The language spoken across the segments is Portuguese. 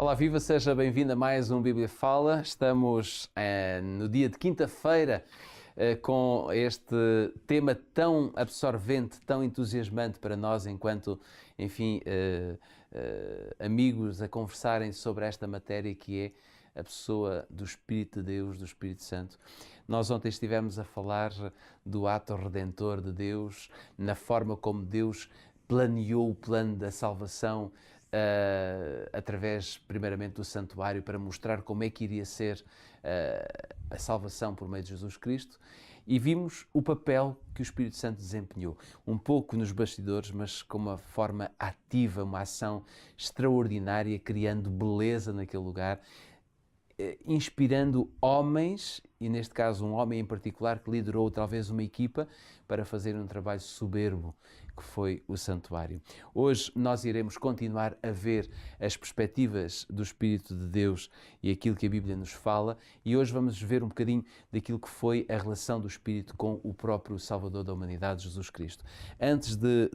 Olá, viva, seja bem-vindo a mais um Bíblia Fala. Estamos no dia de quinta-feira com este tema tão absorvente, tão entusiasmante para nós enquanto, enfim, amigos a conversarem sobre esta matéria que é a pessoa do Espírito de Deus, do Espírito Santo. Nós ontem estivemos a falar do ato redentor de Deus, na forma como Deus planeou o plano da salvação através, primeiramente, do santuário para mostrar como é que iria ser a salvação por meio de Jesus Cristo, e vimos o papel que o Espírito Santo desempenhou, um pouco nos bastidores, mas com uma forma ativa, uma ação extraordinária, criando beleza naquele lugar, inspirando homens, e neste caso um homem em particular que liderou talvez uma equipa para fazer um trabalho soberbo que foi o santuário. Hoje nós iremos continuar a ver as perspectivas do Espírito de Deus e aquilo que a Bíblia nos fala, e hoje vamos ver um bocadinho daquilo que foi a relação do Espírito com o próprio Salvador da humanidade, Jesus Cristo. Antes de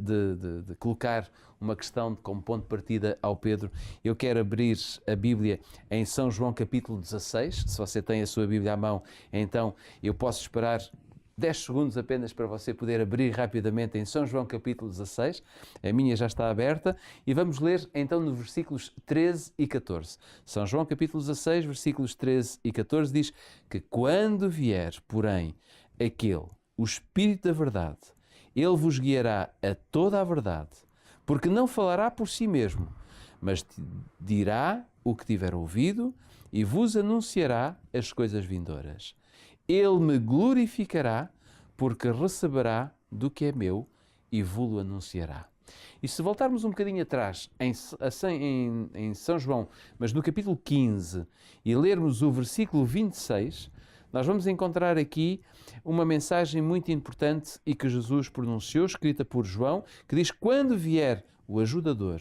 colocar uma questão como ponto de partida ao Pedro, eu quero abrir a Bíblia em São João capítulo 16. Se você tem a sua Bíblia à mão, então eu posso esperar 10 segundos apenas para você poder abrir rapidamente em São João capítulo 16. A minha já está aberta e vamos ler então nos versículos 13 e 14. São João capítulo 16, versículos 13 e 14 diz que quando vier, porém, aquele, o Espírito da verdade, ele vos guiará a toda a verdade, porque não falará por si mesmo, mas dirá o que tiver ouvido e vos anunciará as coisas vindouras. Ele me glorificará, porque receberá do que é meu e vos-lo anunciará. E se voltarmos um bocadinho atrás, em São João, mas no capítulo 15, e lermos o versículo 26, nós vamos encontrar aqui uma mensagem muito importante e que Jesus pronunciou, escrita por João, que diz: quando vier o ajudador,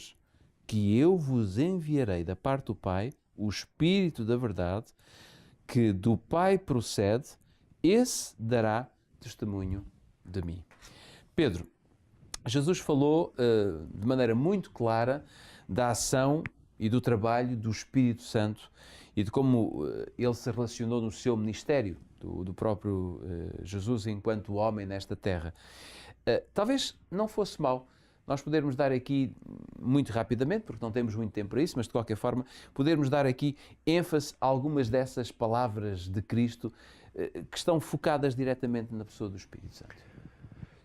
que eu vos enviarei da parte do Pai, o Espírito da verdade, que do Pai procede, esse dará testemunho de mim. Pedro, Jesus falou de maneira muito clara da ação e do trabalho do Espírito Santo e de como ele se relacionou no seu ministério, do próprio Jesus enquanto homem nesta terra. Talvez não fosse mau nós podermos dar aqui, muito rapidamente, porque não temos muito tempo para isso, mas de qualquer forma, podermos dar aqui ênfase a algumas dessas palavras de Cristo que estão focadas diretamente na pessoa do Espírito Santo.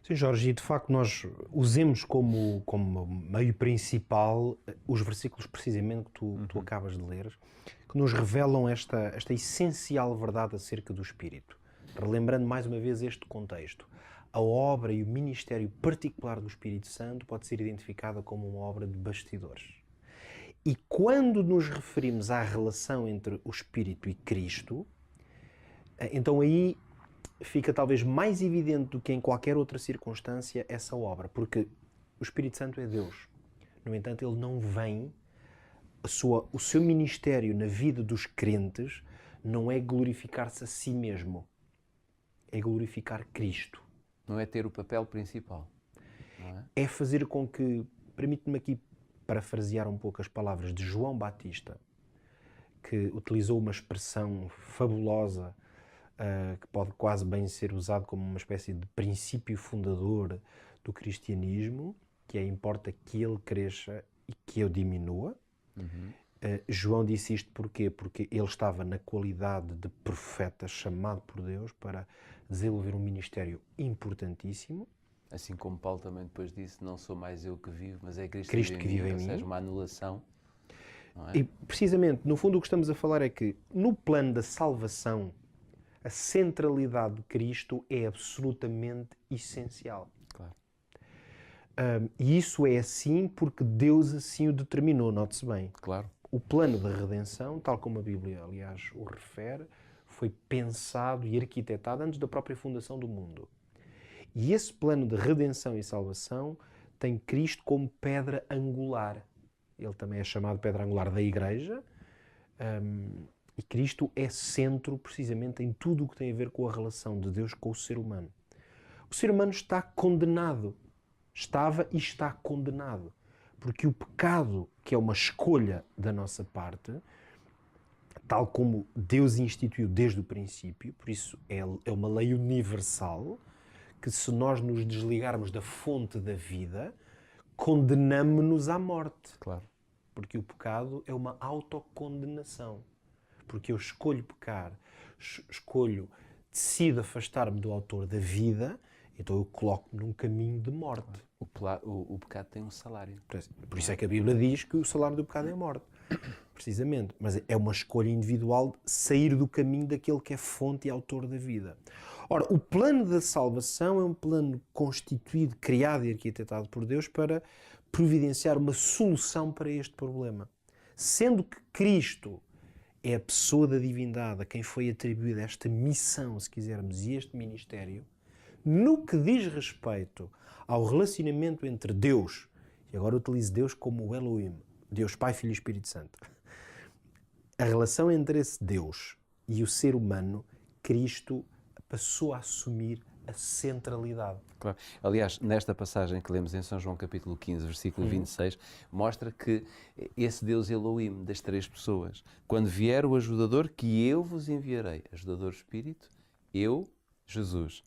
Sim, Jorge, e de facto nós usemos como meio principal os versículos precisamente que tu acabas de ler, que nos revelam esta essencial verdade acerca do Espírito. Relembrando mais uma vez este contexto. A obra e o ministério particular do Espírito Santo pode ser identificada como uma obra de bastidores. E quando nos referimos à relação entre o Espírito e Cristo, então aí fica talvez mais evidente do que em qualquer outra circunstância essa obra, porque o Espírito Santo é Deus. No entanto, ele não vem, o seu ministério na vida dos crentes não é glorificar-se a si mesmo, é glorificar Cristo. Não é ter o papel principal, não é? É fazer com que, permite-me aqui parafrasear um pouco as palavras de João Batista, que utilizou uma expressão fabulosa, que pode quase bem ser usado como uma espécie de princípio fundador do cristianismo, que é: importa que ele cresça e que eu diminua. João disse isto porquê? Porque ele estava na qualidade de profeta chamado por Deus para desenvolver um ministério importantíssimo. Assim como Paulo também depois disse: não sou mais eu que vivo, mas é Cristo que vive em mim. Ou seja, uma anulação. Não é? E precisamente, no fundo, o que estamos a falar é que no plano da salvação, a centralidade de Cristo é absolutamente essencial. Claro. E isso é assim porque Deus assim o determinou, note-se bem. Claro. O plano da redenção, tal como a Bíblia, aliás, o refere, foi pensado e arquitetado antes da própria fundação do mundo. E esse plano de redenção e salvação tem Cristo como pedra angular. Ele também é chamado pedra angular da Igreja. E Cristo é centro precisamente em tudo o que tem a ver com a relação de Deus com o ser humano. O ser humano está condenado. Estava e está condenado. Porque o pecado, que é uma escolha da nossa parte, tal como Deus instituiu desde o princípio, por isso é uma lei universal, que se nós nos desligarmos da fonte da vida, condenamos-nos à morte. Claro. Porque o pecado é uma autocondenação. Porque eu escolho pecar, decido afastar-me do autor da vida, então eu coloco-me num caminho de morte. O pecado tem um salário. Por isso é que a Bíblia diz que o salário do pecado é a morte. Precisamente. Mas é uma escolha individual sair do caminho daquele que é fonte e autor da vida. Ora, o plano da salvação é um plano constituído, criado e arquitetado por Deus para providenciar uma solução para este problema. Sendo que Cristo é a pessoa da divindade a quem foi atribuída esta missão, se quisermos, e este ministério, no que diz respeito ao relacionamento entre Deus, e agora utilizo Deus como o Elohim, Deus Pai, Filho e Espírito Santo, a relação entre esse Deus e o ser humano, Cristo passou a assumir a centralidade. Claro. Aliás, nesta passagem que lemos em São João capítulo 15, versículo 26, mostra que esse Deus Elohim das três pessoas, quando vier o ajudador que eu vos enviarei, ajudador Espírito, eu, Jesus,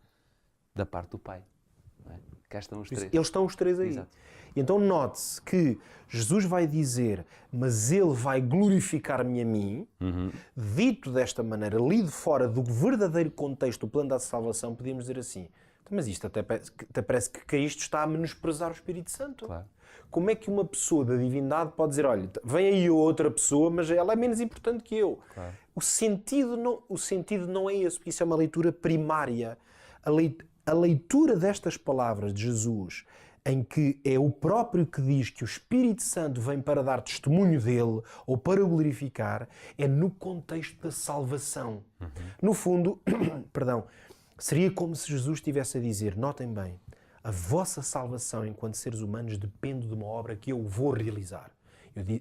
da parte do Pai. Não é? Cá estão os três. Eles estão os três aí. Exato. E então note-se que Jesus vai dizer, mas ele vai glorificar-me a mim, dito desta maneira, lido fora do verdadeiro contexto do plano da salvação, podíamos dizer assim, mas isto até parece que Cristo está a menosprezar o Espírito Santo. Claro. Como é que uma pessoa da divindade pode dizer, olha, vem aí outra pessoa, mas ela é menos importante que eu? Claro. O sentido não é esse, porque isso é uma leitura primária. A leitura destas palavras de Jesus, em que é o próprio que diz que o Espírito Santo vem para dar testemunho dele ou para o glorificar, é no contexto da salvação. No fundo, seria como se Jesus estivesse a dizer, notem bem, a vossa salvação enquanto seres humanos depende de uma obra que eu vou realizar.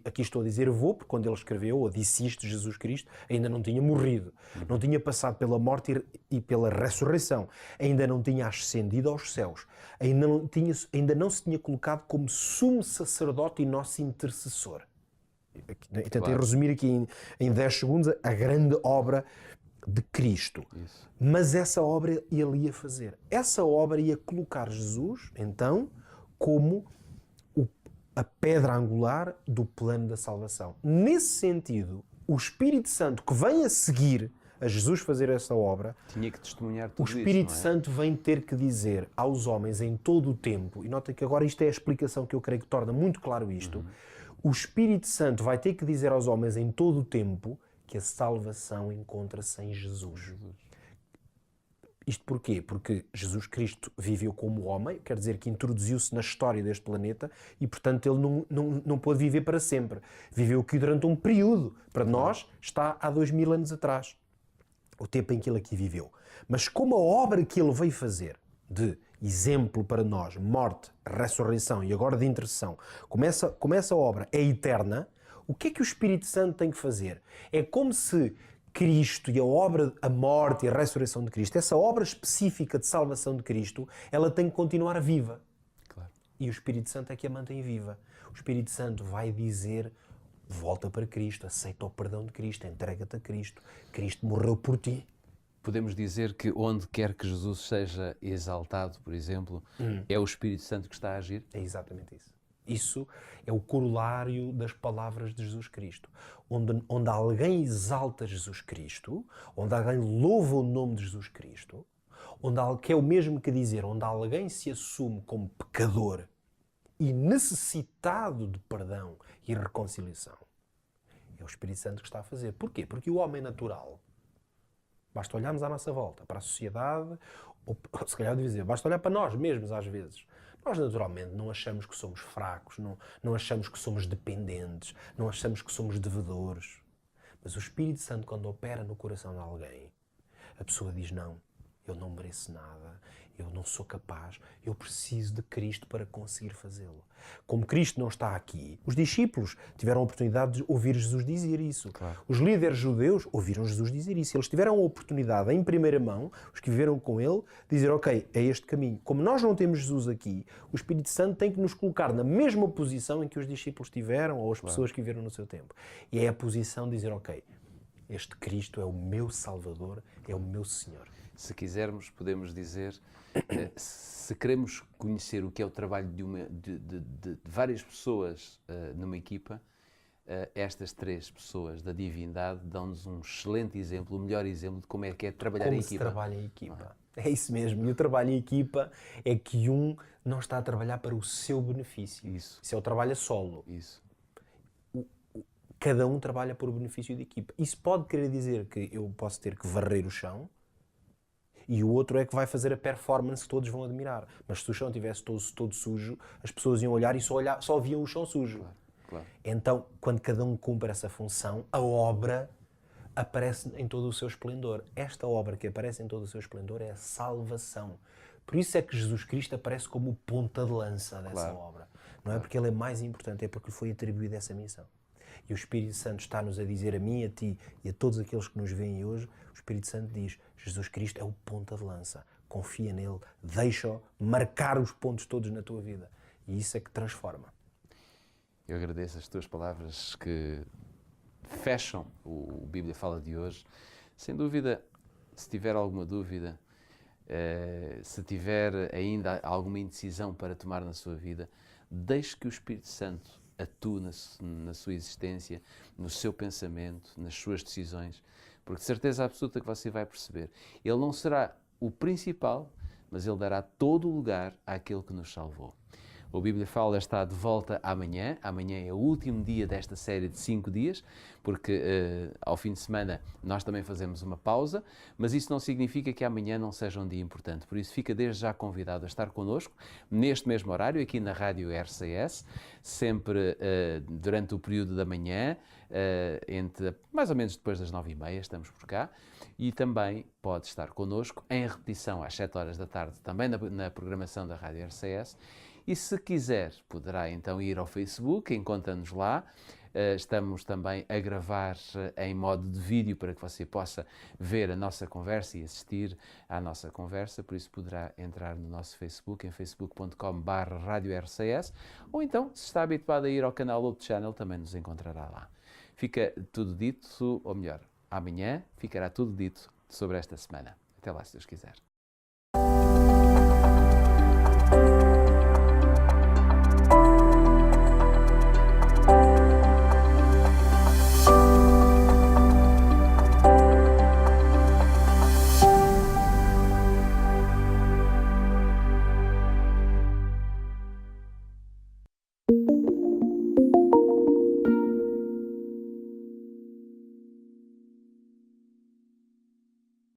Aqui estou a dizer vou, porque quando ele escreveu, ou disse isto, Jesus Cristo, ainda não tinha morrido, não tinha passado pela morte e pela ressurreição, ainda não tinha ascendido aos céus, ainda não se tinha colocado como sumo sacerdote e nosso intercessor. E tentei resumir aqui em 10 segundos a grande obra de Cristo. Isso. Mas essa obra ele ia fazer. Essa obra ia colocar Jesus, então, como a pedra angular do plano da salvação. Nesse sentido, o Espírito Santo que vem a seguir a Jesus fazer essa obra, tinha que testemunhar tudo o Espírito isso, Santo vem ter que dizer aos homens em todo o tempo, e notem que agora isto é a explicação que eu creio que torna muito claro isto, o Espírito Santo vai ter que dizer aos homens em todo o tempo que a salvação encontra-se em Jesus. Isto porquê? Porque Jesus Cristo viveu como homem, quer dizer que introduziu-se na história deste planeta e, portanto, ele não pôde viver para sempre. Viveu aqui durante um período. Para nós, está há 2000 anos atrás, o tempo em que ele aqui viveu. Mas como a obra que ele veio fazer, de exemplo para nós, morte, ressurreição e agora de intercessão, como essa obra é eterna, o que é que o Espírito Santo tem que fazer? É como se Cristo e a morte e a ressurreição de Cristo, essa obra específica de salvação de Cristo, ela tem que continuar viva. Claro. E o Espírito Santo é que a mantém viva. O Espírito Santo vai dizer, volta para Cristo, aceita o perdão de Cristo, entrega-te a Cristo. Cristo morreu por ti. Podemos dizer que onde quer que Jesus seja exaltado, por exemplo, é o Espírito Santo que está a agir? É exatamente isso. Isso é o corolário das palavras de Jesus Cristo. Onde alguém exalta Jesus Cristo, onde alguém louva o nome de Jesus Cristo, que é o mesmo que dizer, onde alguém se assume como pecador e necessitado de perdão e reconciliação, é o Espírito Santo que está a fazer. Porquê? Porque o homem natural, basta olharmos à nossa volta, para a sociedade, ou se calhar dizer, basta olhar para nós mesmos às vezes. Nós naturalmente não achamos que somos fracos, não achamos que somos dependentes, não achamos que somos devedores. Mas o Espírito Santo, quando opera no coração de alguém, a pessoa diz não, eu não mereço nada, eu não sou capaz, eu preciso de Cristo para conseguir fazê-lo. Como Cristo não está aqui, os discípulos tiveram a oportunidade de ouvir Jesus dizer isso. Claro. Os líderes judeus ouviram Jesus dizer isso. Eles tiveram a oportunidade, em primeira mão, os que viveram com ele, de dizer, ok, é este caminho. Como nós não temos Jesus aqui, o Espírito Santo tem que nos colocar na mesma posição em que os discípulos tiveram, ou as pessoas que viveram no seu tempo. E é a posição de dizer, ok, este Cristo é o meu Salvador, é o meu Senhor. Se quisermos, podemos dizer, se queremos conhecer o que é o trabalho de várias pessoas numa equipa, estas 3 pessoas da divindade dão-nos um excelente exemplo, o melhor exemplo de como é que é trabalhar em equipa. Como se trabalha em equipa. É isso mesmo. E o trabalho em equipa é que um não está a trabalhar para o seu benefício. Isso. Isso é o trabalho a solo. Isso. Cada um trabalha por o benefício da equipa. Isso pode querer dizer que eu posso ter que varrer o chão e o outro é que vai fazer a performance que todos vão admirar. Mas se o chão estivesse todo sujo, as pessoas iam olhar e só viam o chão sujo. Claro. Então, quando cada um cumpre essa função, a obra aparece em todo o seu esplendor. Esta obra que aparece em todo o seu esplendor é a salvação. Por isso é que Jesus Cristo aparece como o ponta de lança dessa obra. Não é porque ele é mais importante, é porque lhe foi atribuída essa missão. E o Espírito Santo está-nos a dizer, a mim, a ti e a todos aqueles que nos veem hoje, o Espírito Santo diz, Jesus Cristo é o ponta de lança. Confia nele, deixa-o marcar os pontos todos na tua vida. E isso é que transforma. Eu agradeço as tuas palavras que fecham o Bíblia Fala de hoje. Sem dúvida, se tiver alguma dúvida, se tiver ainda alguma indecisão para tomar na sua vida, deixe que o Espírito Santo atue na sua existência, no seu pensamento, nas suas decisões, porque de certeza absoluta que você vai perceber. Ele não será o principal, mas ele dará todo o lugar àquele que nos salvou. O Bíblia Fala está de volta amanhã. Amanhã é o último dia desta série de 5 dias, porque ao fim de semana nós também fazemos uma pausa, mas isso não significa que amanhã não seja um dia importante. Por isso fica desde já convidado a estar connosco, neste mesmo horário, aqui na Rádio RCS, sempre durante o período da manhã, entre mais ou menos depois das 9h30, estamos por cá. E também pode estar connosco em repetição às 7 horas da tarde, também na programação da Rádio RCS. E se quiser, poderá então ir ao Facebook, encontra-nos lá. Estamos também a gravar em modo de vídeo para que você possa ver a nossa conversa e assistir à nossa conversa. Por isso poderá entrar no nosso Facebook, em facebook.com/RadioRCS, ou então, se está habituado a ir ao canal Loop Channel, também nos encontrará lá. Fica tudo dito, ou melhor, amanhã ficará tudo dito sobre esta semana. Até lá, se Deus quiser.